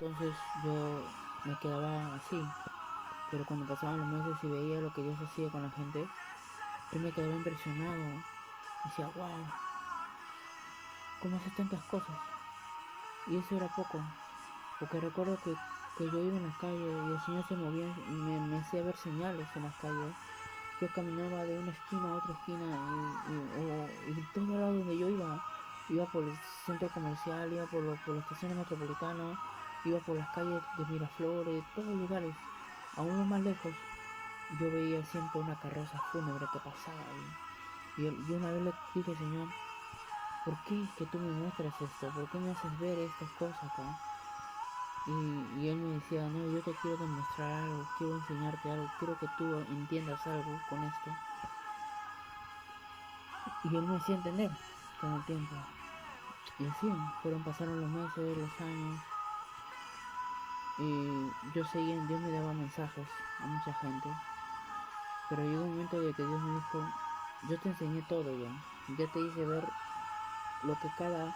Entonces yo me quedaba así, pero cuando pasaban los meses y veía lo que Dios hacía con la gente, yo me quedaba impresionado. Decía, wow, ¿cómo haces tantas cosas? Y eso era poco, porque recuerdo que yo iba en la calle y el Señor se movía y me hacía ver señales en las calles. Yo caminaba de una esquina a otra esquina y todo lado donde yo iba por el centro comercial, iba por la estación metropolitana, iba por las calles de Miraflores, todos lugares, aún lo más lejos, yo veía siempre una carroza fúnebre que pasaba y una vez le dije, Señor, ¿por qué es que tú me muestras esto? ¿Por qué me haces ver estas cosas acá? Y él me decía, no, yo te quiero demostrar algo, quiero enseñarte algo, quiero que tú entiendas algo con esto. Y él me hacía entender con el tiempo. Y así, pasaron los meses, los años. Y yo seguía, Dios me daba mensajes a mucha gente. Pero llegó un momento de que Dios me dijo, yo te enseñé todo ya. Ya te hice ver lo que cada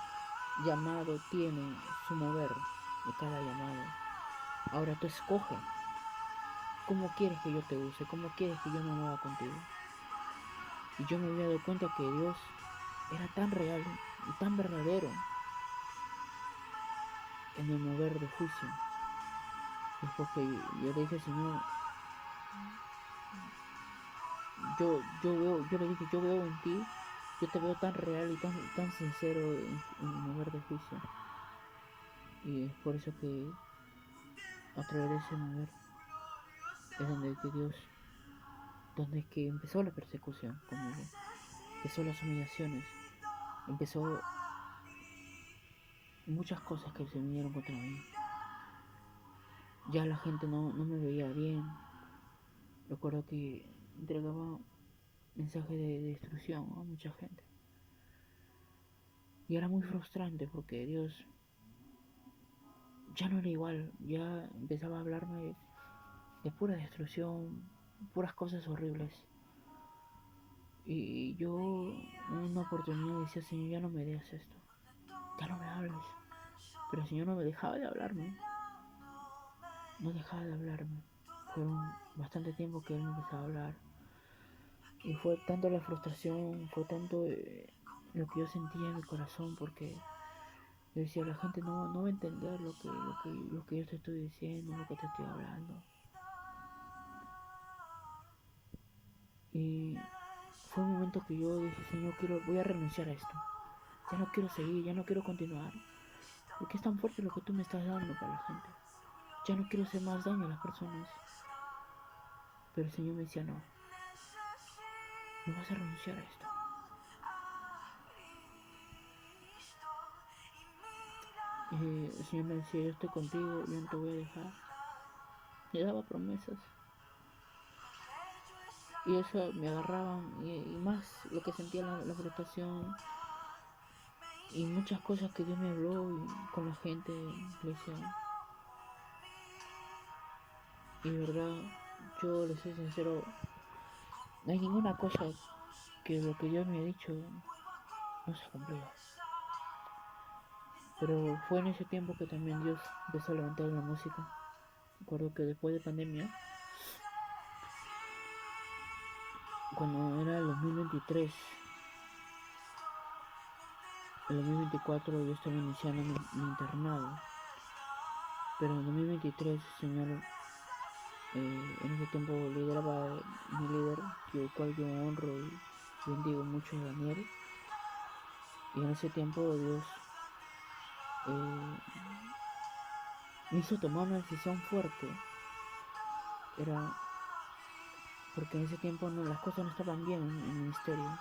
llamado tiene, su mover de cada llamado. Ahora tú escoge cómo quieres que yo te use, cómo quieres que yo me mueva contigo. Y yo me había dado cuenta que Dios era tan real y tan verdadero en el mover de juicio. Es porque yo le dije, Señor, yo le dije, yo veo en ti, yo te veo tan real y tan sincero en el mover de juicio. Y es por eso que a través de ese mover es donde que Dios, donde es que empezó la persecución conmigo, empezó las humillaciones, empezó muchas cosas que se vinieron contra mí. Ya la gente no me veía bien. Recuerdo que entregaba mensajes de destrucción a mucha gente. Y era muy frustrante porque Dios ya no era igual, ya empezaba a hablarme de pura destrucción, puras cosas horribles. Y yo en una oportunidad decía, Señor, ya no me digas esto, ya no me hables. Pero el Señor no me dejaba de hablarme, no dejaba de hablarme. Fueron bastante tiempo que Él me empezaba a hablar. Y fue tanto la frustración, fue tanto lo que yo sentía en mi corazón, porque yo decía, la gente no va a entender lo que yo te estoy diciendo, lo que te estoy hablando. Y fue un momento que yo dije, Señor, voy a renunciar a esto. Ya no quiero seguir, ya no quiero continuar. Porque es tan fuerte lo que tú me estás dando para la gente. Ya no quiero hacer más daño a las personas. Pero el Señor me decía, no, no vas a renunciar a esto. El Señor me decía, yo estoy contigo, yo no te voy a dejar. Me daba promesas. Y eso me agarraban y más lo que sentía la frustración y muchas cosas que Dios me habló con la gente de la iglesia. Y de verdad, yo les soy sincero, no hay ninguna cosa que lo que Dios me ha dicho no se ha cumplido. Pero fue en ese tiempo que también Dios empezó a levantar la música. Recuerdo que después de pandemia, cuando era el 2023, el 2024 yo estaba iniciando mi internado. Pero en el 2023 el Señor en ese tiempo lideraba mi líder, el cual yo honro y bendigo mucho, Daniel. Y en ese tiempo Dios eh, me hizo tomar una decisión fuerte. Era porque en ese tiempo las cosas no estaban bien en el ministerio.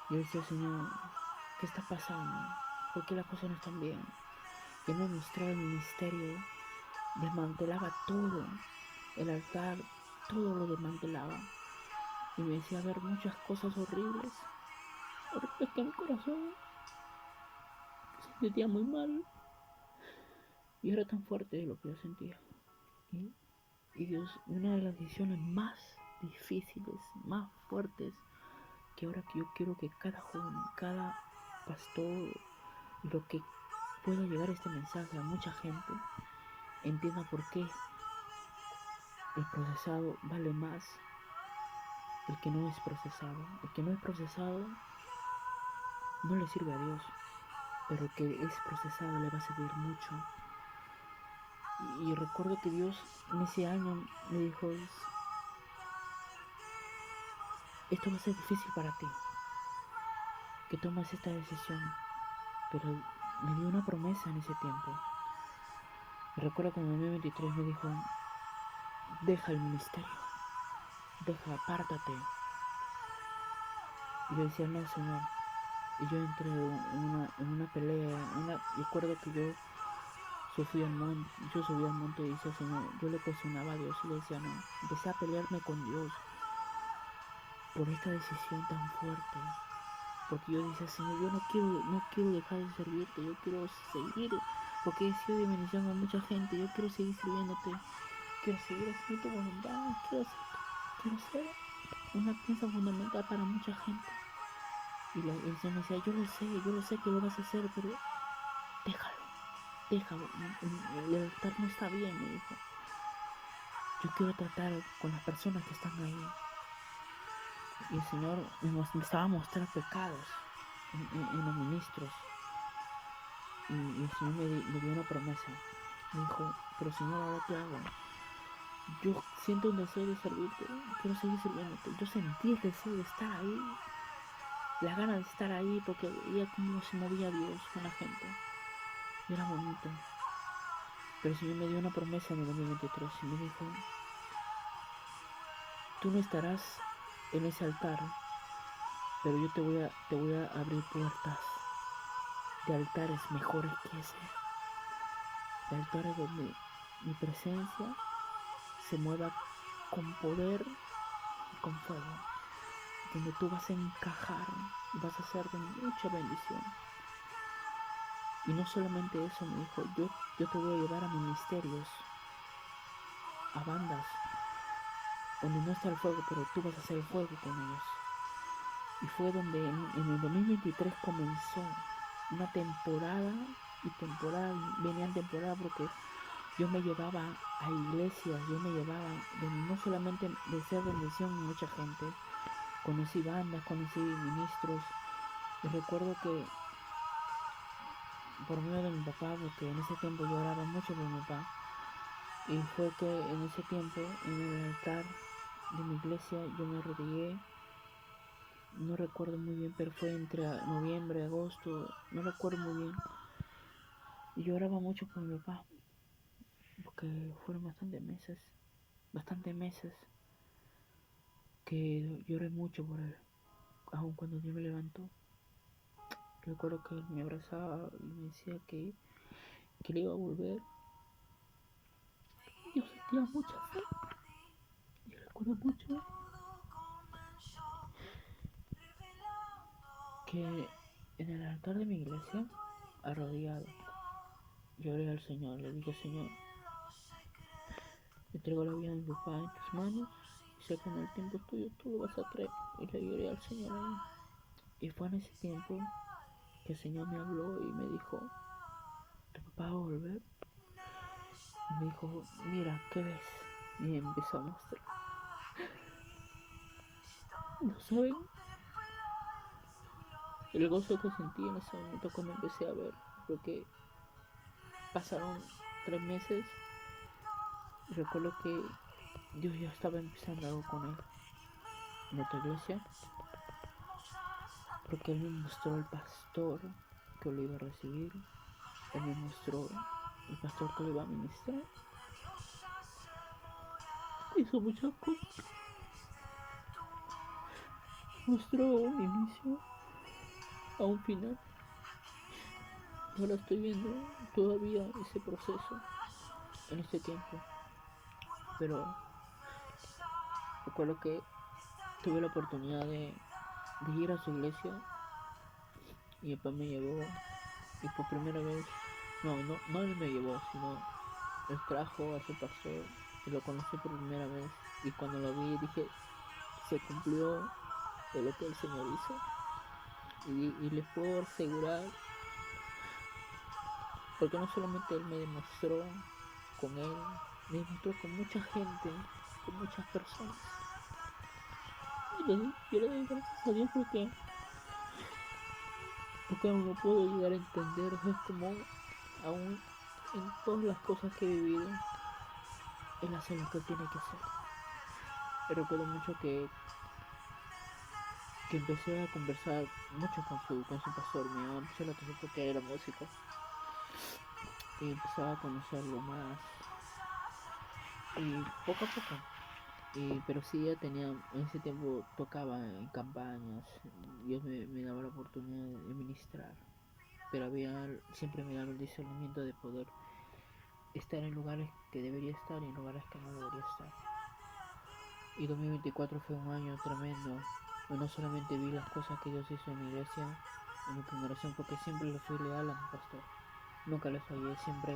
Yo decía, Señor, ¿qué está pasando? ¿Por qué las cosas no están bien? Y Él me mostraba el ministerio, desmantelaba todo, el altar, todo lo desmantelaba. Y me decía ver muchas cosas horribles, horribles que mi corazón se sentía muy mal. Y era tan fuerte lo que yo sentía. Y, y Dios, una de las decisiones más difíciles, más fuertes, que ahora que yo quiero que cada joven, cada pastor, y lo que pueda llegar este mensaje a mucha gente, entienda por qué el procesado vale más el que no es procesado. El que no es procesado no le sirve a Dios, pero el que es procesado le va a servir mucho. Y recuerdo que Dios en ese año me dijo, esto va a ser difícil para ti, que tomes esta decisión, pero me dio una promesa en ese tiempo. Y recuerdo que en 2023 me dijo, deja el ministerio, apártate. Y yo decía, no, Señor. Y yo entré en una pelea. Recuerdo que yo subí al monte y decía, Señor, yo le cuestionaba a Dios y le decía, no. Empecé a pelearme con Dios por esta decisión tan fuerte. Porque yo decía, Señor, yo no quiero dejar de servirte, yo quiero seguir, porque he sido de bendición a mucha gente, yo quiero seguir sirviéndote, quiero seguir haciendo tu voluntad, quiero ser una pieza fundamental para mucha gente. Y el Señor me decía, yo lo sé que lo vas a hacer, pero déjalo, el altar no está bien, me dijo. Yo quiero tratar con las personas que están ahí. Y el Señor me empezaba a mostrar pecados en los ministros. Y el Señor me dio una promesa. Me dijo, pero Señor, ¿ahora qué hago? Yo siento un deseo de servirte, quiero seguir sirviéndote. Yo sentí el deseo de estar ahí, la gana de estar ahí, porque veía cómo se movía Dios con la gente. Y era bonito. Pero el Señor me dio una promesa en el 2023 y me dijo, tú no estarás en ese altar, pero yo te voy a abrir puertas de altares mejores que ese. De altares donde mi presencia se mueva con poder y con fuego. Donde tú vas a encajar y vas a ser de mucha bendición. Y no solamente eso, me dijo, yo te voy a llevar a ministerios, a bandas, donde no está el fuego, pero tú vas a hacer el fuego con ellos. Y fue donde en el 2023 comenzó una temporada venían temporadas porque yo me llevaba a iglesias, yo me llevaba no solamente de ser bendición a mucha gente, conocí bandas, conocí ministros, y recuerdo que por medio de mi papá, porque en ese tiempo yo oraba mucho por mi papá, y fue que en ese tiempo, en el altar de mi iglesia, yo me arrodillé, no recuerdo muy bien, pero fue entre noviembre, agosto, no recuerdo muy bien, y yo oraba mucho por mi papá, porque fueron bastantes meses que lloré mucho por él, aun cuando Dios me levantó. Recuerdo que él me abrazaba y me decía que le iba a volver. Yo sentía mucha fe. Y recuerdo mucho que en el altar de mi iglesia, arrodillado, lloré al Señor. Le dije, Señor, entrego la vida de mi papá en tus manos. Y sé que en el tiempo tuyo tú lo vas a traer. Y le lloré al Señor ahí. Y fue en ese tiempo que el Señor me habló y me dijo, ¿tu papá va a volver? Y me dijo, mira, ¿qué ves? Y me empezó a mostrar. No saben el gozo que sentí en ese momento cuando empecé a ver, porque pasaron 3 meses y recuerdo que Dios ya estaba empezando algo con él en otra iglesia, porque él me mostró el pastor que lo iba a recibir, él me mostró el pastor que lo iba a ministrar, hizo muchas cosas, mostró un inicio a un final. Y ahora estoy viendo todavía ese proceso en este tiempo, pero recuerdo que tuve la oportunidad de ir a su iglesia y papá me llevó y por primera vez, no él me llevó, sino él trajo a su pastor y lo conocí por primera vez y cuando lo vi dije, se cumplió de lo que el Señor hizo y les puedo asegurar, porque no solamente él me demostró con él, me demostró con mucha gente, con muchas personas. Yo le doy gracias a Dios porque aún no puedo llegar a entender, es como aún en todas las cosas que he vivido, él hace lo que tiene que hacer. Y recuerdo mucho que empecé a conversar mucho con su pastor, me llamaba mucho la atención porque era músico y empezaba a conocerlo más y poco a poco. Pero sí, ya tenía, en ese tiempo tocaba en campañas, Dios me daba la oportunidad de ministrar, pero siempre me daba el discernimiento de poder estar en lugares que debería estar y en lugares que no debería estar. Y 2024 fue un año tremendo. Yo no solamente vi las cosas que Dios hizo en mi iglesia, en mi congregación, porque siempre le fui leal a mi pastor. Nunca le fallé, siempre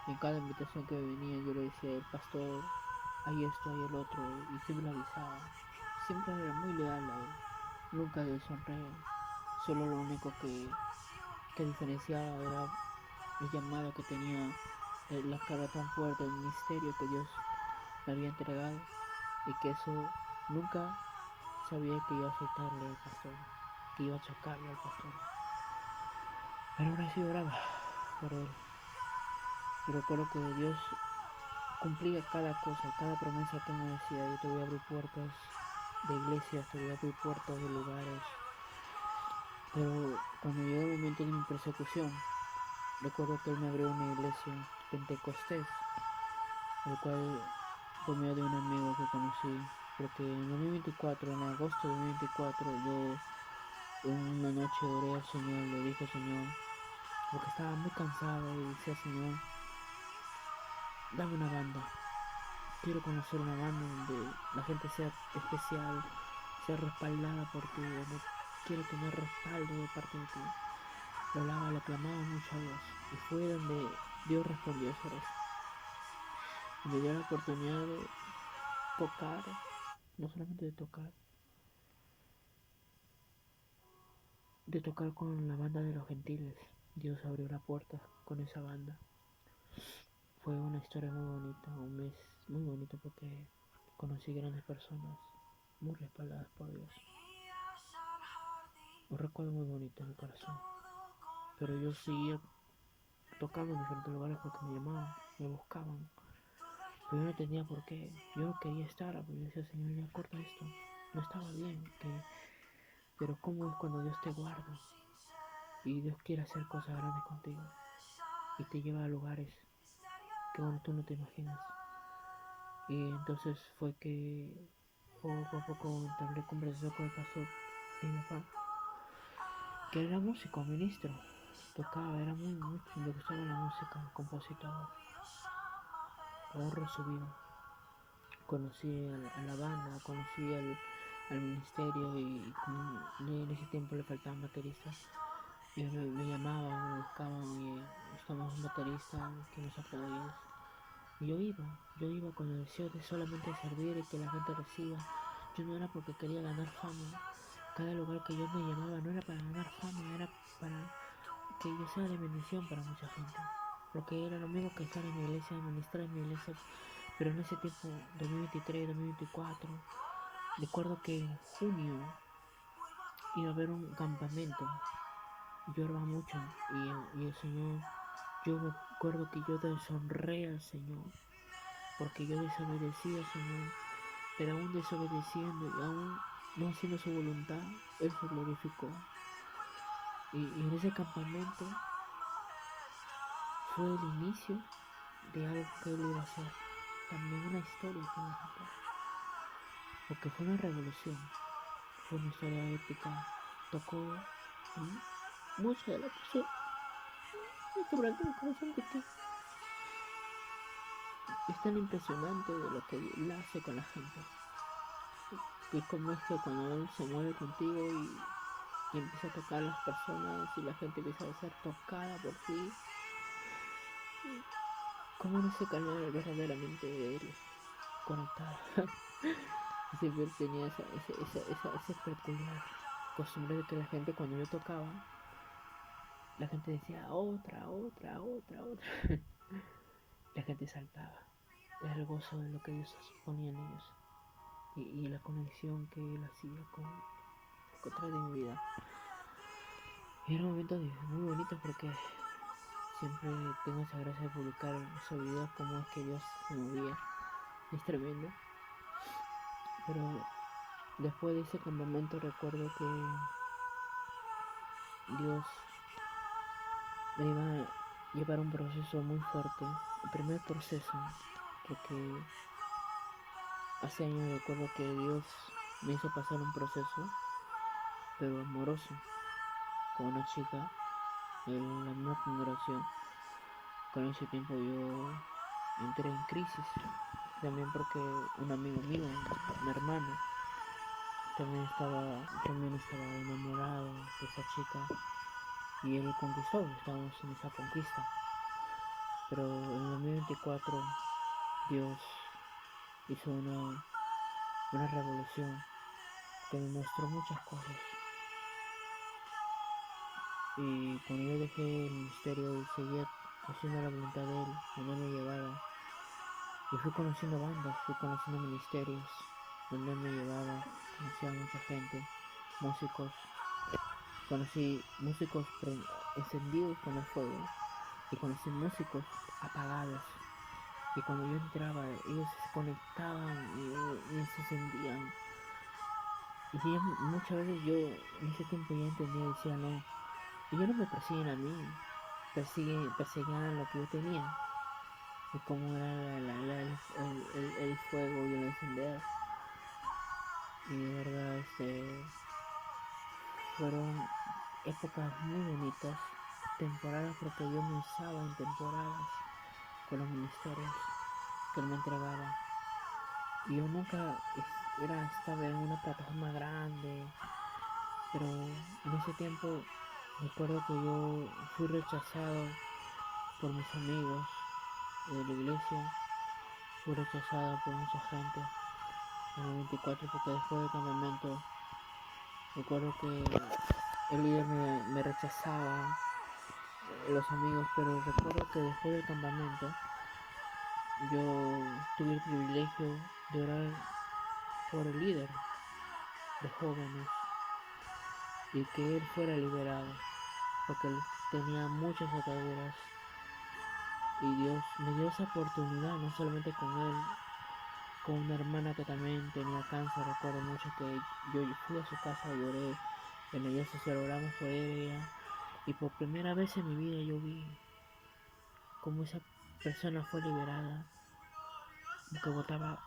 en cada invitación que me venía yo le decía, el pastor, hay esto, hay el otro, y siempre le avisaba. Siempre era muy leal a él. Nunca deshonré. Solo lo único que diferenciaba era el llamado que tenía, la cara tan fuerte, el misterio que Dios me había entregado y que eso nunca sabía que iba a afectarle al pastor, que iba a chocarle al pastor. Pero ahora sí oraba por él. Y recuerdo que Dios cumplía cada cosa, cada promesa que me decía. Yo te voy a abrir puertas de iglesias, te voy a abrir puertas de lugares. Pero cuando llegó el momento de mi persecución, recuerdo que él me abrió una iglesia pentecostés, el cual por medio de un amigo que conocí, porque en 2024, en agosto de 2024, yo una noche oré al Señor, le dije Señor, porque estaba muy cansado y decía Señor, dame una banda, quiero conocer una banda donde la gente sea especial, sea respaldada por ti, donde quiero tener respaldo de parte de ti. Lo hablaba, le clamaba mucho a Dios y fue donde Dios respondió esa oración. Y me dio la oportunidad de tocar, no solamente de tocar con la banda de los gentiles. Dios abrió la puerta con esa banda. Fue una historia muy bonita, un mes muy bonito porque conocí grandes personas muy respaldadas por Dios. Un recuerdo muy bonito en mi corazón. Pero yo seguía tocando en diferentes lugares porque me llamaban, me buscaban. Pero yo no entendía por qué. Yo no quería estar, porque yo decía, Señor, ya corta esto. No estaba bien. Pero cómo es cuando Dios te guarda y Dios quiere hacer cosas grandes contigo y te lleva a lugares que bueno, tú no te imaginas. Y entonces fue que poco a poco entablé conversación con el pastor de mi papá, que era músico, ministro, tocaba, era mucho, le gustaba la música, compositor, ahorró su vida. Conocí a la banda, conocí al ministerio y en ese tiempo le faltaban bateristas. Y me llamaban, me buscaban y estamos un baterista que nos apoyes. Y yo iba con el deseo de solamente servir y que la gente reciba. Yo no era porque quería ganar fama. Cada lugar que yo me llamaba no era para ganar fama, era para que yo sea de bendición para mucha gente. Porque era lo mismo que estar en mi iglesia, ministrar en mi iglesia. Pero en ese tiempo, 2023, 2024, recuerdo que en junio iba a haber un campamento. Yo oraba mucho y el Señor, yo me acuerdo que yo deshonré al Señor porque yo desobedecí al Señor, pero aún desobedeciendo y aún no haciendo su voluntad, Él se glorificó. Y en ese campamento fue el inicio de algo que Él iba a hacer, también una historia que iba a contar, porque fue una revolución, fue una historia épica, tocó mucho de la persona, me quebrantó el corazón porque es tan impresionante de lo que Él hace con la gente. Y como es que cuando Él se mueve contigo y empieza a tocar a las personas y la gente empieza a ser tocada por ti, como en ese canal verdaderamente Él conectado. Siempre tenía esa peculiar costumbre de que la gente cuando yo tocaba, la gente decía otra. La gente saltaba. Era el gozo de lo que Dios ponía en ellos y la conexión que Él hacía con otra de mi vida. Y era un momento muy bonito porque siempre tengo esa gracia de publicar esos videos, como es que Dios se movía. Es tremendo. Pero después de ese campamento recuerdo que Dios me iba a llevar un proceso muy fuerte. El primer proceso, porque hace años recuerdo que Dios me hizo pasar un proceso, pero amoroso, con una chica en la misma congregación. Con ese tiempo yo entré en crisis, también porque un amigo mío, mi hermano, también estaba enamorado de esa chica y él conquistó, estábamos en esa conquista. Pero en 2024 Dios hizo una revolución que me mostró muchas cosas. Y cuando yo dejé el ministerio y seguía haciendo la voluntad de Él, donde me llevaba, y fui conociendo bandas, fui conociendo ministerios, donde Él me llevaba, conocí a mucha gente, músicos, conocí músicos encendidos con el fuego, y conocí músicos apagados. Y cuando yo entraba, ellos se conectaban y se encendían. Y muchas veces yo en ese tiempo ya entendía y decía, no, ellos no me persiguen a mí, persiguen lo que yo tenía, y cómo era el fuego y el encender. Y de verdad, fueron épocas muy bonitas, temporadas, porque Dios me usaba en temporadas con los ministerios que Él me entregaba. Y yo nunca estaba en una plataforma grande, pero en ese tiempo recuerdo que yo fui rechazado por mis amigos de la iglesia, fui rechazado por mucha gente en el 24, porque después del campamento recuerdo que el líder me rechazaba, los amigos, pero recuerdo que después del campamento yo tuve el privilegio de orar por el líder de jóvenes y que él fuera liberado, porque él tenía muchas ataduras. Y Dios me dio esa oportunidad, no solamente con él, con una hermana que también tenía cáncer. Recuerdo mucho que yo fui a su casa, lloré, en la iglesia social oramos por ella, y por primera vez en mi vida yo vi cómo esa persona fue liberada, que botaba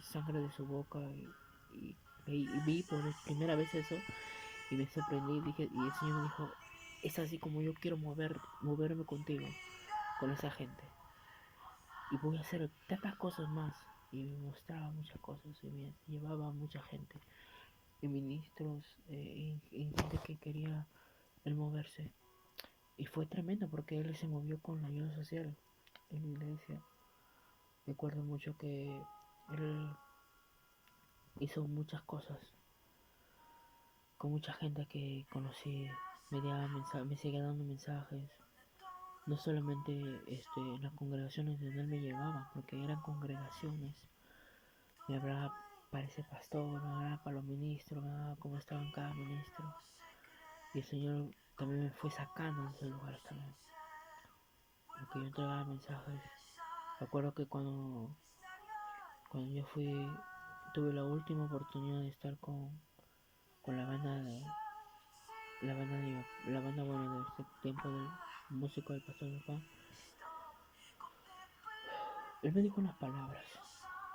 sangre de su boca, y vi por primera vez eso, y me sorprendí, dije, y el Señor me dijo, es así como yo quiero moverme contigo, con esa gente, y voy a hacer tantas cosas más. Y me mostraba muchas cosas y me llevaba a mucha gente, y ministros, y gente que quería el moverse. Y fue tremendo porque él se movió con la ayuda social en la iglesia. Recuerdo mucho que él hizo muchas cosas con mucha gente que conocí, me seguía dando mensajes, no solamente en las congregaciones donde él me llevaba, porque eran congregaciones, me hablaba para ese pastor, me hablaba para los ministros, me hablaba cómo estaban cada ministro, y el Señor también me fue sacando de esos lugares también, porque yo entregaba mensajes. Recuerdo que cuando yo tuve la última oportunidad de estar con la banda buena de este tiempo del músico del pastor de Juan. Él me dijo unas palabras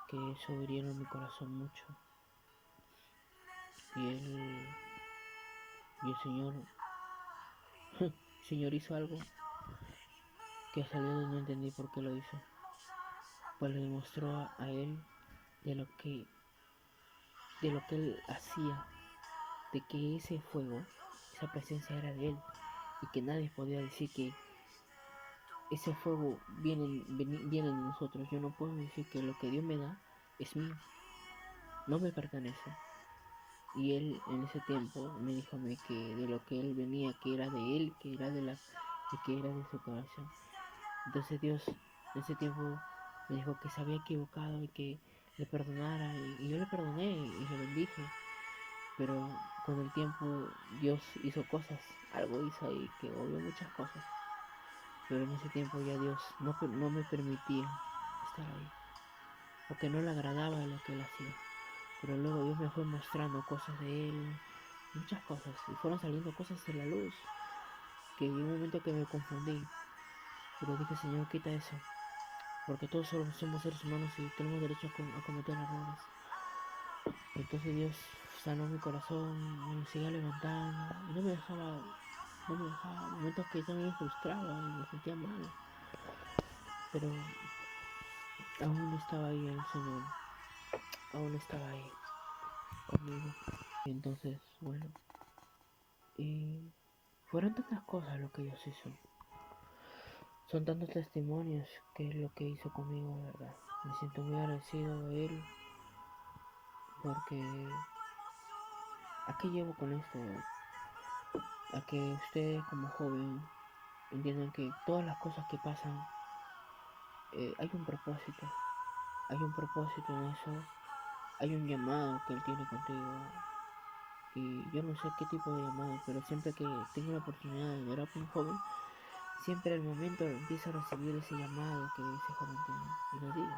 que eso hirieron mi corazón mucho, y el Señor hizo algo que hasta el día de hoy no entendí por qué lo hizo, pues le demostró a él de lo que él hacía, de que ese fuego, esa presencia era de él, y que nadie podía decir que ese fuego viene de nosotros. Yo no puedo decir que lo que Dios me da es mío, no me pertenece. Y él en ese tiempo me dijo a mí que de lo que él venía, que era de él, que era y que era de su corazón. Entonces Dios En ese tiempo me dijo que se había equivocado y que le perdonara y yo le perdoné y le bendije, pero con el tiempo Dios hizo cosas, algo hizo ahí que obvió muchas cosas, pero en ese tiempo ya Dios no me permitía estar ahí, porque no le agradaba lo que él hacía, pero luego Dios me fue mostrando cosas de él, muchas cosas, y fueron saliendo cosas de la luz, que en un momento que me confundí, pero dije, Señor, quita eso, porque todos somos seres humanos y tenemos derecho a cometer errores. Entonces Dios sanó mi corazón, me seguía levantando y no me dejaba, momentos que yo me frustraba y me sentía mal, pero aún estaba ahí el Señor, aún estaba ahí conmigo. Y entonces, bueno, y fueron tantas cosas lo que Dios hizo, son tantos testimonios que es lo que hizo conmigo, de verdad. Me siento muy agradecido de Él porque ¿a qué llevo con esto? A que ustedes como joven entiendan que todas las cosas que pasan hay un propósito en eso, hay un llamado que Él tiene contigo y yo no sé qué tipo de llamado, pero siempre que tengo la oportunidad de ver a un joven, siempre al momento empiezo a recibir ese llamado que ese joven tiene y lo digo,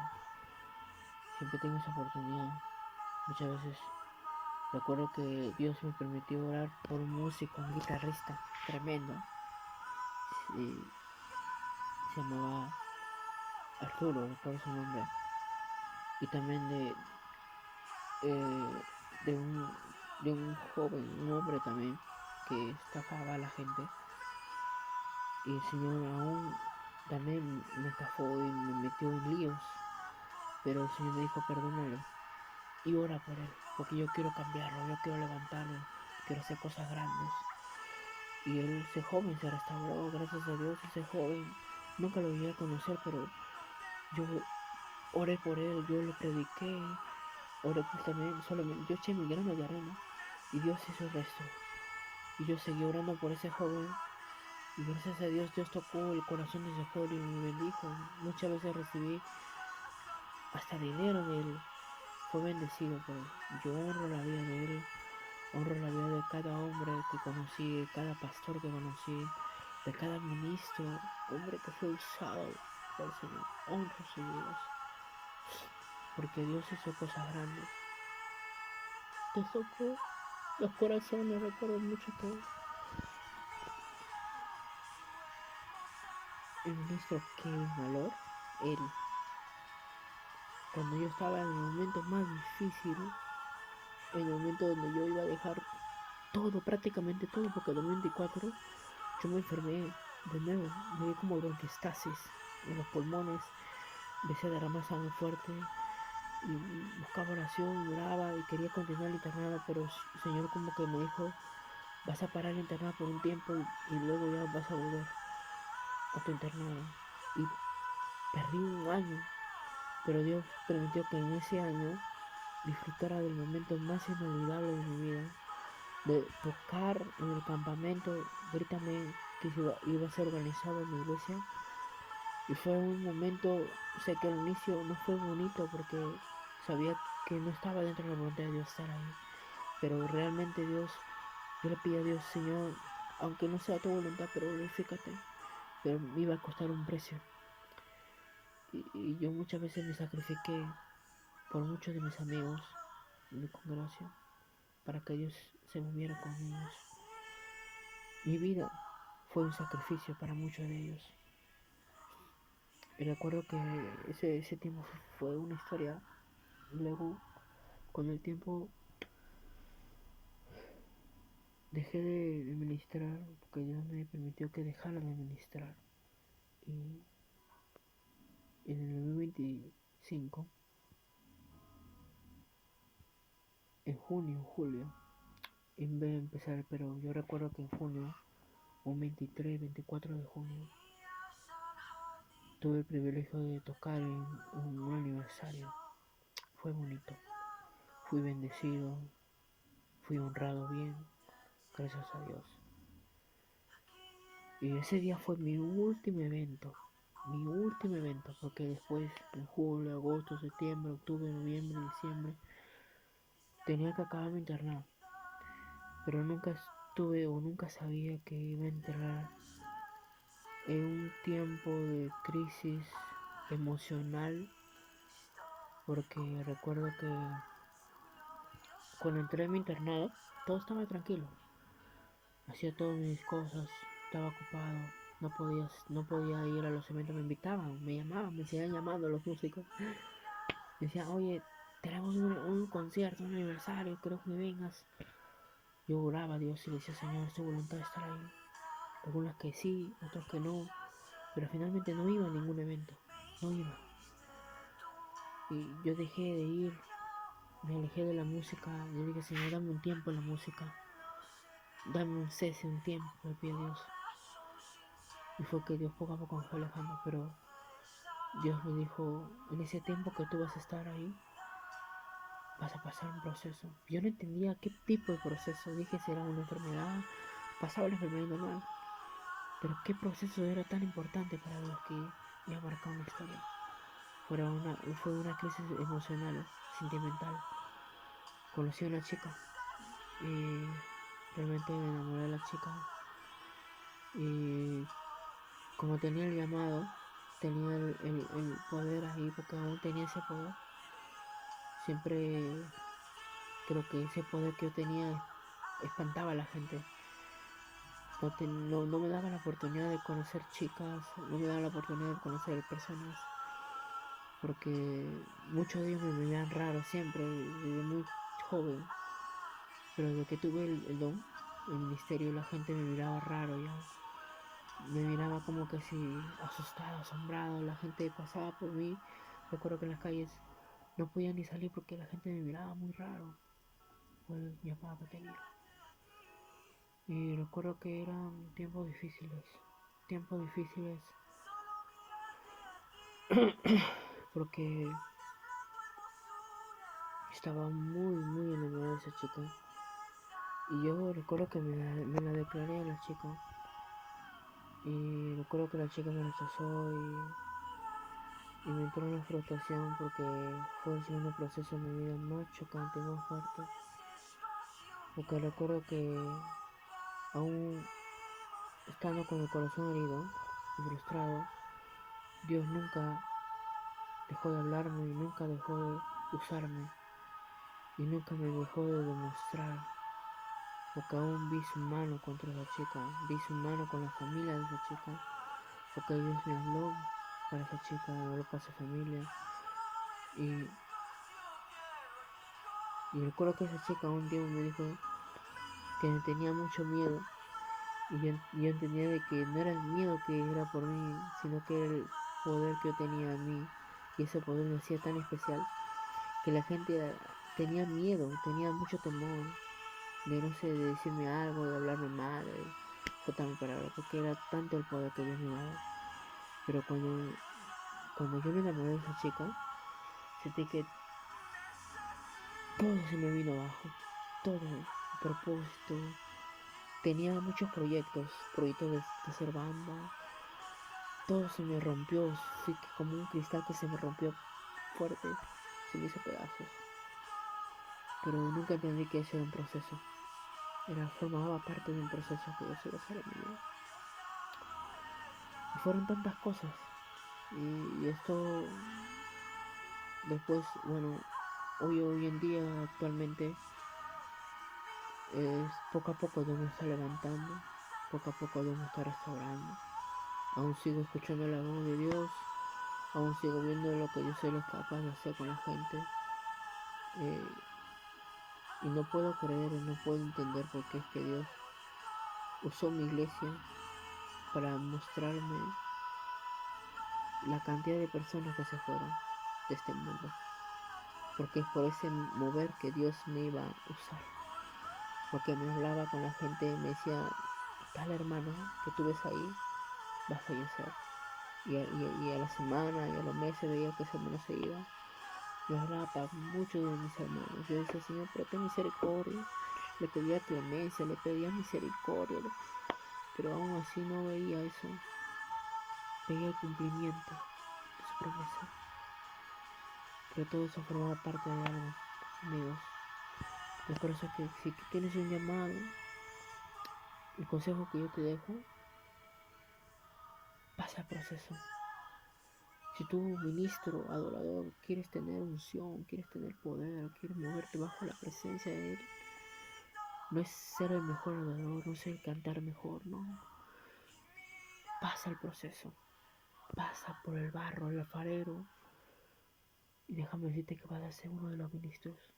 siempre tengo esa oportunidad. Muchas veces recuerdo que Dios me permitió orar por un músico, un guitarrista tremendo, y se llamaba Arturo, recuerdo su nombre, y también eh, de, un, de un joven, un hombre también, que estafaba a la gente, y el Señor aún también me estafó y me metió en líos, pero el Señor me dijo, perdónalo y ora por él, porque yo quiero cambiarlo, yo quiero levantarlo, quiero hacer cosas grandes. Y él, ese joven se restauró, gracias a Dios, ese joven, nunca lo llegué a conocer, pero yo oré por él, yo le prediqué, oré por también, solamente, yo eché mi grano de arena y Dios hizo el resto. Y yo seguí orando por ese joven y gracias a Dios Dios tocó el corazón de ese joven y me bendijo. Muchas veces recibí hasta dinero de él, fue bendecido por él. Yo honro la vida de él, honro la vida de cada hombre que conocí, de cada pastor que conocí, de cada ministro, hombre que fue usado por el Señor. Honro sus vidas, porque Dios hizo cosas grandes. Te tocó los corazones, recuerdo mucho que el ministro Kevin Valor, él, cuando yo estaba en el momento más difícil, en el momento donde yo iba a dejar todo, prácticamente todo, porque en 2024 yo me enfermé de nuevo, me dio como bronquistasis en los pulmones, empecé a derramar sangre fuerte y buscaba oración, oraba y quería continuar el internado, pero el Señor como que me dijo, vas a parar el internado por un tiempo y luego ya vas a volver a tu internado. Y perdí un año, pero Dios permitió que en ese año disfrutara del momento más inolvidable de mi vida, de tocar en el campamento, Grítame, que iba a ser organizado en mi iglesia. Y fue un momento, sé que al inicio no fue bonito porque sabía que no estaba dentro de la voluntad de Dios estar ahí. Pero realmente Dios, yo le pedí a Dios, Señor, aunque no sea tu voluntad, pero glorifícate. Pero me iba a costar un precio. Y yo muchas veces me sacrifiqué por muchos de mis amigos de mi congregación para que Dios se moviera con ellos. Mi vida fue un sacrificio para muchos de ellos. Y recuerdo que ese tiempo fue una historia. Luego, con el tiempo, dejé de ministrar porque Dios me permitió que dejara de ministrar. Y en el 2025, en junio, julio, en vez de empezar, pero yo recuerdo que en junio, un 23, 24 de junio, tuve el privilegio de tocar en un aniversario. Fue bonito, fui bendecido, fui honrado bien, gracias a Dios. Y ese día fue mi último evento. mi último evento, porque después en julio, agosto, septiembre, octubre, noviembre, diciembre tenía que acabar mi internado, pero nunca estuve o nunca sabía que iba a entrar en un tiempo de crisis emocional, porque recuerdo que cuando entré en mi internado todo estaba tranquilo, hacía todas mis cosas, estaba ocupado, no podía ir a los eventos, me invitaban, me llamaban, me seguían llamando los músicos, me decían, oye, tenemos un concierto, un aniversario, creo que vengas. Yo oraba a Dios y le decía, Señor, es tu voluntad estar ahí. Algunas que sí, otras que no, pero finalmente no iba a ningún evento, no iba. Y yo dejé de ir, me alejé de la música, yo dije, Señor, dame un tiempo en la música, dame un cese, un tiempo, le pido a Dios. Y fue que Dios poco a poco me fue alejando, pero Dios me dijo, en ese tiempo que tú vas a estar ahí, vas a pasar un proceso. Yo no entendía qué tipo de proceso, dije si era una enfermedad, pasaba la enfermedad normal, pero qué proceso era tan importante para Dios que iba a marcar una historia. Fue una crisis emocional, sentimental. Conocí a una chica y realmente me enamoré de la chica. Y como tenía el llamado, tenía el poder ahí, porque aún tenía ese poder. Siempre creo que ese poder que yo tenía espantaba a la gente. No me daba la oportunidad de conocer chicas, no me daba la oportunidad de conocer personas, porque muchos de ellos me veían raro siempre, desde muy joven. Pero desde que tuve el don, el ministerio, la gente me miraba raro ya. Me miraba como que si asustado, asombrado. La gente pasaba por mí. Recuerdo que en las calles no podía ni salir porque la gente me miraba muy raro por el llamado que tenía. Y recuerdo que eran tiempos difíciles. Tiempos difíciles porque estaba muy, muy enamorada de esa chica. Y yo recuerdo que me la declaré a la chica. Y recuerdo que la chica me rechazó y me entró una frustración porque fue el segundo proceso de mi vida más chocante, más fuerte. Porque recuerdo que aún estando con el corazón herido y frustrado, Dios nunca dejó de hablarme y nunca dejó de usarme y nunca me dejó de demostrar. Porque aún vi su mano contra esa chica, vi su mano con la familia de esa chica, porque Dios me habló para esa chica, me habló para esa familia. Y, y recuerdo que esa chica un día me dijo que me tenía mucho miedo. Y yo entendía de que no era el miedo que era por mí, sino que era el poder que yo tenía en mí. Y ese poder me hacía tan especial que la gente tenía miedo, tenía mucho temor de, no sé, de decirme algo, de hablarme mal, de botarme palabras, porque era tanto el poder que Dios me daba. Pero cuando yo me enamoré de esa chica, sentí que todo se me vino abajo, todo, el propósito. Tenía muchos proyectos de hacer banda. Todo se me rompió, fui como un cristal que se me rompió fuerte, se me hizo pedazos. Pero nunca entendí que ese era un proceso. Formaba parte de un proceso que Dios iba a hacer en mi vida. Y fueron tantas cosas. Y esto después, bueno, hoy en día actualmente es poco a poco Dios me está levantando, poco a poco Dios me está restaurando. Aún sigo escuchando la voz de Dios, aún sigo viendo lo que Dios es capaz de hacer con la gente. Eh, y no puedo creer, no puedo entender por qué es que Dios usó mi iglesia para mostrarme la cantidad de personas que se fueron de este mundo. Porque es por ese mover que Dios me iba a usar. Porque me hablaba con la gente, me decía, tal hermano que tú ves ahí va a fallecer. Y a la semana y a los meses veía que ese hermano se iba. Yo hablaba para muchos de mis hermanos. Yo decía, Señor, pero ten misericordia. Le pedía clemencia, le pedía misericordia. Pero aún así no veía eso. pegué el cumplimiento de su promesa. Pero todo eso formaba parte de algo, amigos. Es por eso que si tú tienes un llamado, el consejo que yo te dejo, pasa el proceso. Si tú, ministro, adorador, quieres tener unción, quieres tener poder, quieres moverte bajo la presencia de Él, no es ser el mejor adorador, no es el cantar mejor, no. Pasa el proceso, pasa por el barro, el alfarero, y déjame decirte que vas a ser uno de los ministros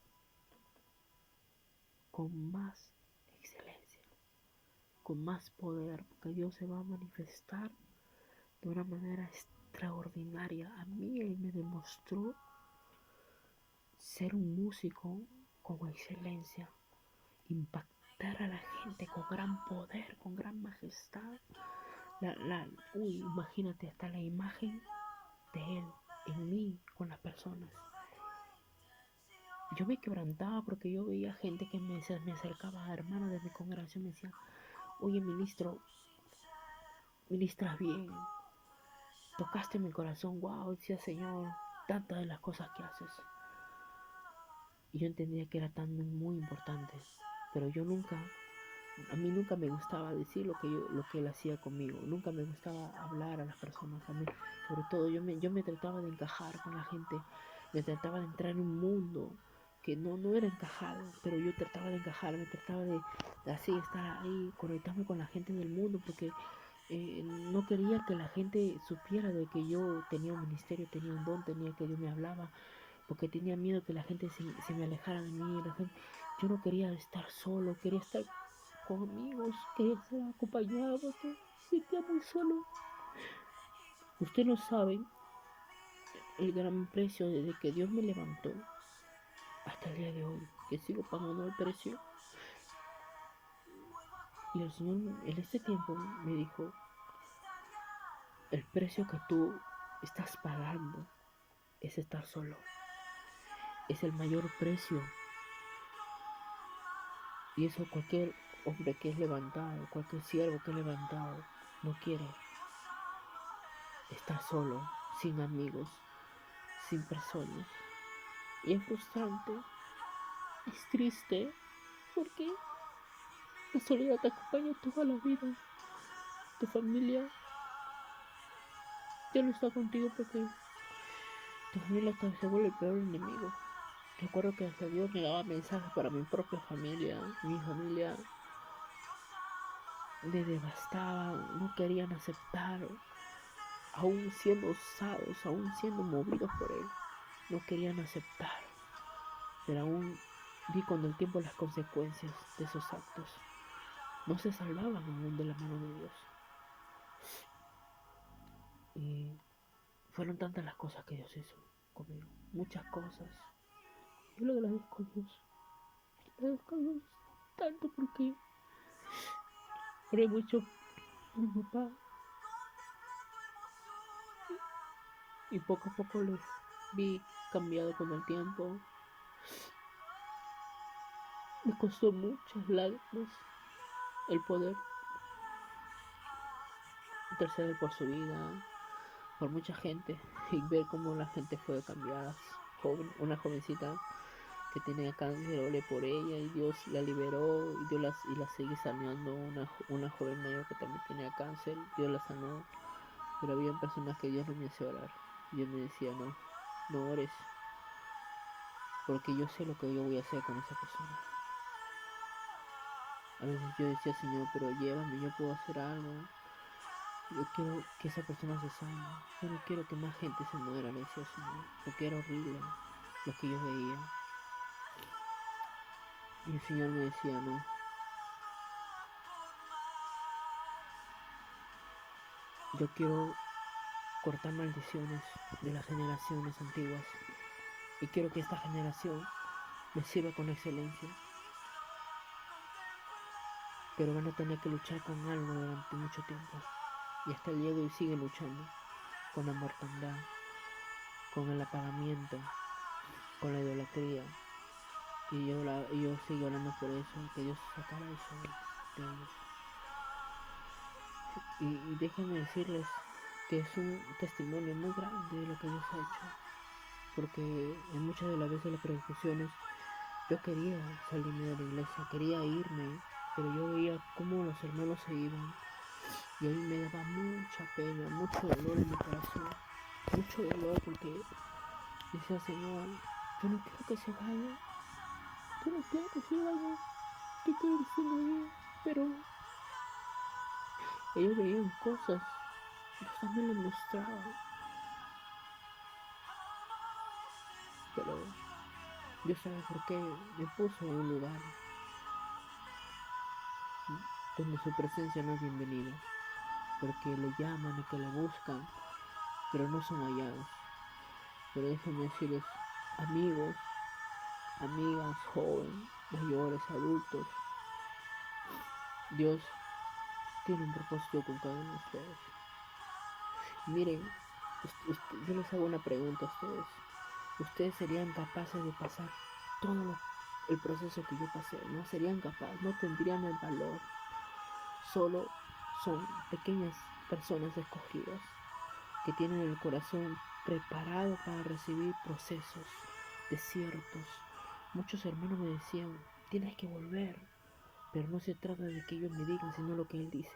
con más excelencia, con más poder, porque Dios se va a manifestar de una manera extraordinaria. A mí Él me demostró ser un músico con excelencia, impactar a la gente con gran poder, con gran majestad. Imagínate hasta la imagen de Él en mí, con las personas. Yo me quebrantaba porque yo veía gente que me acercaba a hermanos de mi congregación, me decían, oye ministro, ministras bien, tocaste mi corazón, wow, decía Señor, tantas de las cosas que haces. Y yo entendía que era tan muy importante, pero a mí nunca me gustaba decir lo que Él hacía conmigo, nunca me gustaba hablar a las personas, a mí, sobre todo yo me trataba de encajar con la gente, me trataba de entrar en un mundo que no era encajado, pero yo trataba de encajar, me trataba de así estar ahí, conectarme con la gente del mundo, porque no quería que la gente supiera de que yo tenía un ministerio, tenía un don, tenía que Dios me hablaba, porque tenía miedo que la gente se me alejara de mí, yo no quería estar solo, quería estar con amigos, quería ser acompañado, porque me sentía muy solo. Usted no sabe el gran precio desde que Dios me levantó hasta el día de hoy, que sigo pagando el precio. Y el Señor en este tiempo me dijo, el precio que tú estás pagando es estar solo. Es el mayor precio. Y eso cualquier hombre que es levantado, cualquier siervo que es levantado, no quiere estar solo, sin amigos, sin personas. Y es frustrante, es triste, porque la soledad te acompaña toda la vida. Tu familia ya no está contigo porque tu familia hasta se vuelve el peor enemigo. Recuerdo que hasta Dios me daba mensajes para mi propia familia. Mi familia le devastaba, no querían aceptar, aún siendo usados, aún siendo movidos por Él, no querían aceptar. Pero aún vi con el tiempo las consecuencias de esos actos. No se salvaban aún de la mano de Dios. Y fueron tantas las cosas que Dios hizo conmigo, muchas cosas. Yo le agradezco a Dios, le agradezco a Dios tanto porque oré mucho por mi papá y poco a poco les vi cambiado con el tiempo. Me costó muchas lágrimas el poder interceder por su vida, por mucha gente y ver cómo la gente fue cambiada. Una jovencita que tenía cáncer, oré por ella y Dios la liberó y la sigue sanando. Una joven mayor que también tenía cáncer, Dios la sanó, pero había personas que Dios no me hacía orar. Dios me decía, no ores, porque yo sé lo que yo voy a hacer con esa persona. A veces yo decía, Señor, pero llévame, yo puedo hacer algo. Yo quiero que esa persona se sane. Yo no quiero que más gente se muera, le decía, Señor, porque era horrible lo que yo veía. Y el Señor me decía, no, yo quiero cortar maldiciones de las generaciones antiguas y quiero que esta generación me sirva con excelencia, pero van a tener que luchar con algo durante mucho tiempo y hasta el día de hoy siguen luchando con la mortandad, con el apagamiento, con la idolatría, y yo sigo orando por eso, que Dios sacara eso de ellos. Y déjenme decirles que es un testimonio muy grande de lo que Dios ha hecho, porque en muchas de las veces las persecuciones yo quería salirme de la iglesia, quería irme, pero yo veía cómo los hermanos se iban y a mí me daba mucha pena, mucho dolor en mi corazón, mucho dolor porque decía, Señor, yo no quiero que se vaya, yo no quiero que se vaya, yo quiero que siga ahí, pero ellos veían cosas, Dios también les mostraba, pero Dios sabe por qué me puso en un lugar donde su presencia no es bienvenida, porque le llaman y que le buscan, pero no son hallados. Pero déjenme decirles, amigos, amigas, jóvenes, mayores, adultos, Dios tiene un propósito con cada uno de ustedes. Miren, yo les hago una pregunta a ustedes. ¿Ustedes serían capaces de pasar todo el proceso que yo pasé? No serían capaces, no tendrían el valor. Solo son pequeñas personas escogidas que tienen el corazón preparado para recibir procesos, desiertos. Muchos hermanos me decían, tienes que volver, pero no se trata de que ellos me digan, sino lo que Él dice,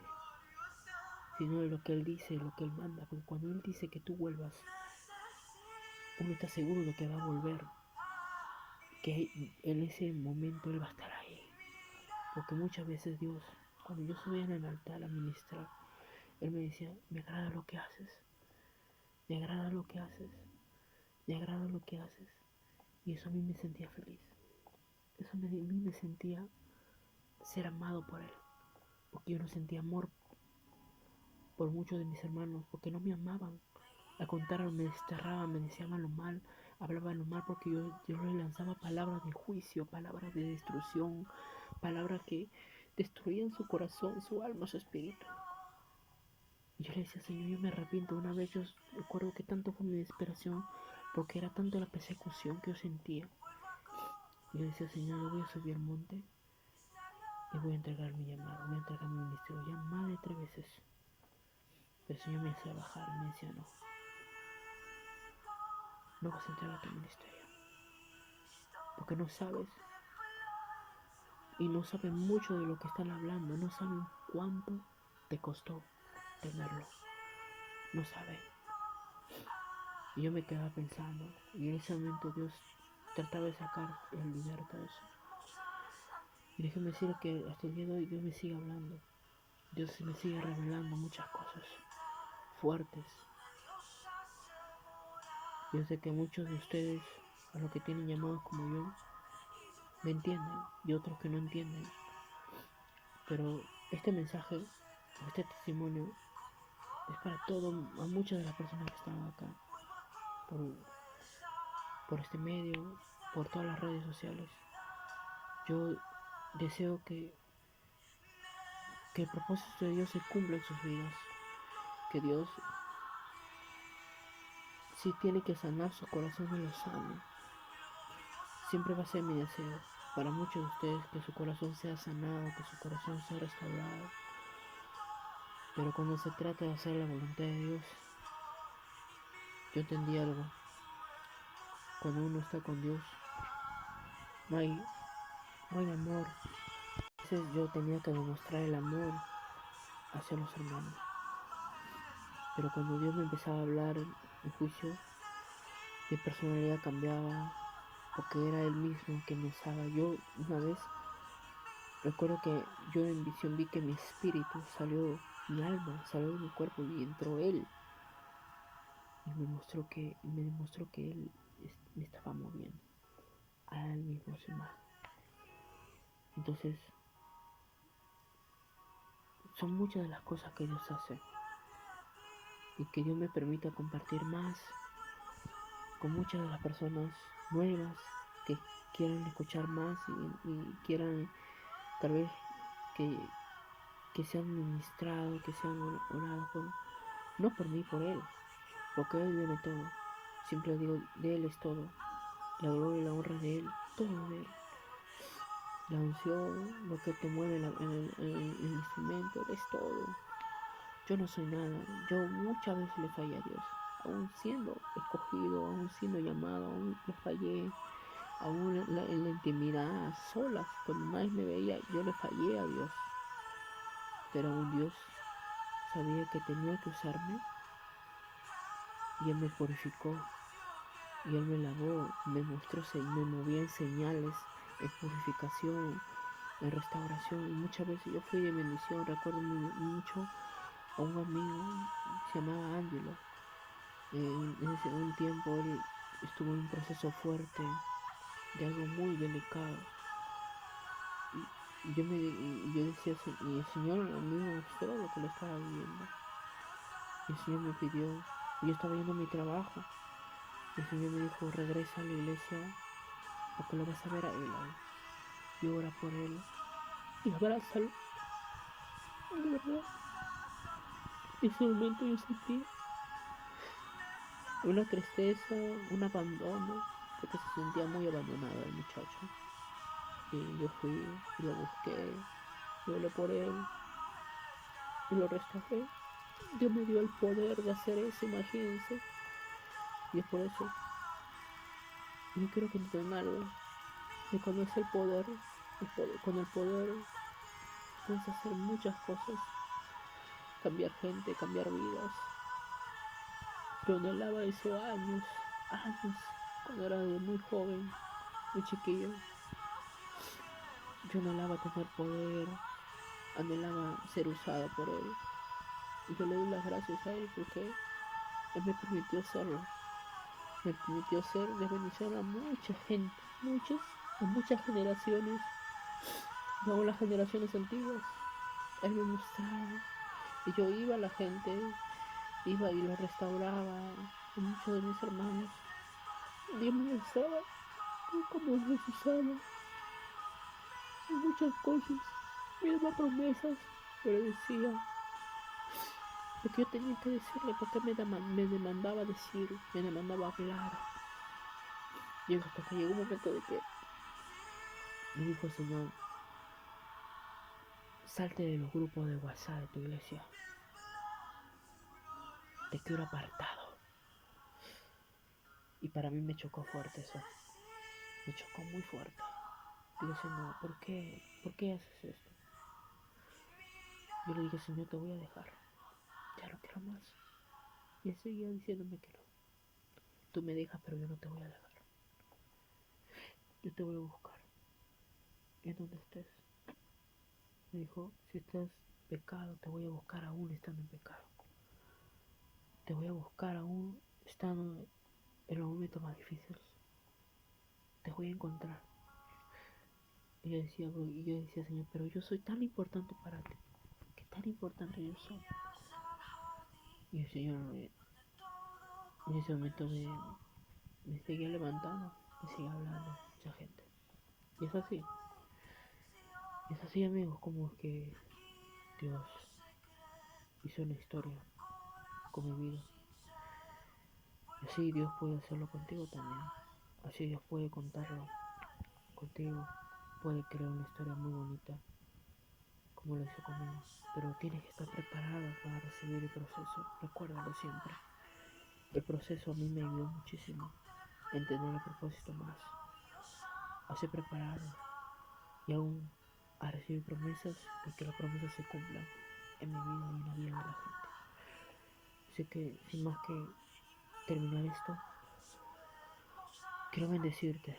sino de lo que Él dice, lo que Él manda, porque cuando Él dice que tú vuelvas, uno está seguro de que va a volver, que en ese momento Él va a estar ahí, porque muchas veces Dios, cuando yo subía en el altar a ministrar, Él me decía, me agrada lo que haces, me agrada lo que haces, me agrada lo que haces. Y eso a mí me sentía feliz. Eso a mí me sentía ser amado por Él. Porque yo no sentía amor por muchos de mis hermanos. Porque no me amaban. Al contrario, me desterraban, me decían lo mal. Hablaban lo mal porque yo les lanzaba palabras de juicio, palabras de destrucción. Palabras que destruían su corazón, su alma, su espíritu. Y yo le decía, Señor, yo me arrepiento. Una vez yo recuerdo que tanto fue mi desesperación. Porque era tanto la persecución que yo sentía. Y yo decía, Señor, yo voy a subir al monte y voy a entregar mi llamado, voy a entregar mi ministerio ya más de 3 veces. Pero el Señor me hacía bajar y me decía, no, no vas a entregar tu ministerio. Porque no sabes y no saben mucho de lo que están hablando, no saben cuánto te costó tenerlo, no saben. Y yo me quedaba pensando, y en ese momento Dios trataba de sacar el libertad de eso. Y déjeme decir que hasta el día de hoy Dios me sigue hablando, Dios me sigue revelando muchas cosas fuertes. Yo sé que muchos de ustedes, a los que tienen llamados como yo, me entienden y otros que no entienden. Pero este mensaje, este testimonio, es para todo, a muchas de las personas que están acá, por, por este medio, por todas las redes sociales. Yo deseo que el propósito de Dios se cumpla en sus vidas. Que Dios, si tiene que sanar sus corazones, lo sane. Siempre va a ser mi deseo para muchos de ustedes que su corazón sea sanado, que su corazón sea restaurado. Pero cuando se trata de hacer la voluntad de Dios, yo entendí algo. Cuando uno está con Dios, no hay, no hay amor. A veces yo tenía que demostrar el amor hacia los hermanos. Pero cuando Dios me empezaba a hablar en juicio, mi personalidad cambiaba, porque era Él mismo que me usaba. Yo una vez recuerdo que yo en visión vi que mi espíritu salió, mi alma salió de mi cuerpo y entró Él. Y me demostró que Él me estaba moviendo a Él mismo su imagen. Entonces, son muchas de las cosas que Dios hace. Y que Dios me permita compartir más con muchas de las personas nuevas que quieran escuchar más y quieran tal vez que, que sean ministrados, que sean orados por, no por mí, por Él, porque Él viene todo. Siempre digo, de Él es todo. La gloria y la honra de Él, todo de Él. La unción, lo que te mueve el instrumento, Él es todo. yo no soy nada. Yo muchas veces le fallé a Dios. Aún siendo escogido, aún siendo llamado, aún le fallé. Aún en la intimidad, a solas, cuando nadie me veía, yo le fallé a Dios. Pero aún Dios sabía que tenía que usarme y Él me purificó. Y Él me lavó, me mostró, me movía en señales, en purificación, en restauración. Y muchas veces yo fui de bendición. Recuerdo mucho a un amigo, se llamaba Ángelo. En ese un tiempo él estuvo en un proceso fuerte de algo muy delicado. Y yo decía, y el Señor a mí me mostró lo que le estaba viviendo. Y el Señor me pidió, yo estaba yendo a mi trabajo. Y el Señor me dijo, regresa a la iglesia porque lo vas a ver a Él ahí. Y ora por Él. Y abrázalo. De verdad. En ese momento yo sentí una tristeza, un abandono, porque se sentía muy abandonado el muchacho. Y yo fui y lo busqué, y oré por él, y lo restauré. Dios me dio el poder de hacer eso, imagínense. Y es por eso, yo quiero que entiendan algo, que cuando es con el poder puedes hacer muchas cosas, cambiar gente, cambiar vidas. Yo anhelaba eso años, cuando era muy joven, muy chiquillo. Yo anhelaba tener poder, anhelaba ser usado por Él. Y yo le doy las gracias a Él porque Él me permitió hacerlo. Me permitió ser de bendición a mucha gente, a muchas generaciones, y aún las generaciones antiguas. Él me mostraba. Y yo iba a la gente, iba y lo restauraba. A muchos de mis hermanos. Dios me mostraba cómo los usaba en muchas cosas. Me daba promesas, pero decía, porque yo tenía que decirle, porque me demandaba decir, me demandaba hablar. Y hasta que llegó un momento de que me dijo el Señor, salte de los grupos de WhatsApp de tu iglesia, te quiero apartado. Y para mí me chocó fuerte eso, me chocó muy fuerte. Y yo, Señor, ¿por qué? ¿Por qué haces esto? Yo le dije, Señor, te voy a dejar, ya no quiero más. Y él seguía diciéndome que no. Tú me dejas, pero yo no te voy a dejar. Yo te voy a buscar, en donde estés. Me dijo, si estás pecado, te voy a buscar aún estando en pecado. Te voy a buscar aún estando en los momentos más difíciles. Te voy a encontrar. Y yo decía, Señor, pero yo soy tan importante para ti. ¿Qué tan importante yo soy? Y el Señor en ese momento me seguía levantando, me seguía hablando mucha gente. Y es así amigos, como es que Dios hizo una historia con mi vida. Y así Dios puede hacerlo contigo también. Así Dios puede contarlo contigo. Puede crear una historia muy bonita, como lo hizo conmigo. Pero tienes que estar preparado para recibir el proceso. Recuérdalo siempre. El proceso a mí me ayudó muchísimo a entender el propósito más, a ser preparado y aún a recibir promesas y que las promesas se cumplan en mi vida y en la vida de la gente. Así que sin más que terminar esto, quiero bendecirte,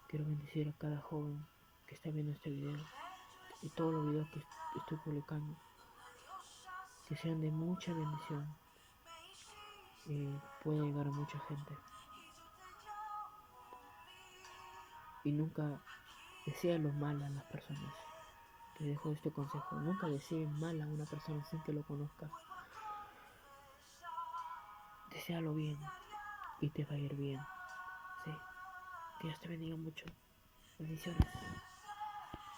quiero bendecir a cada joven que está viendo este video y todos los videos que estoy publicando, que sean de mucha bendición y pueda llegar a mucha gente. Y nunca desea lo mal a las personas. Te dejo este consejo, nunca desees mal a una persona sin que lo conozcas. Desealo bien y te va a ir bien. Sí. Que Dios te bendiga mucho. Bendiciones.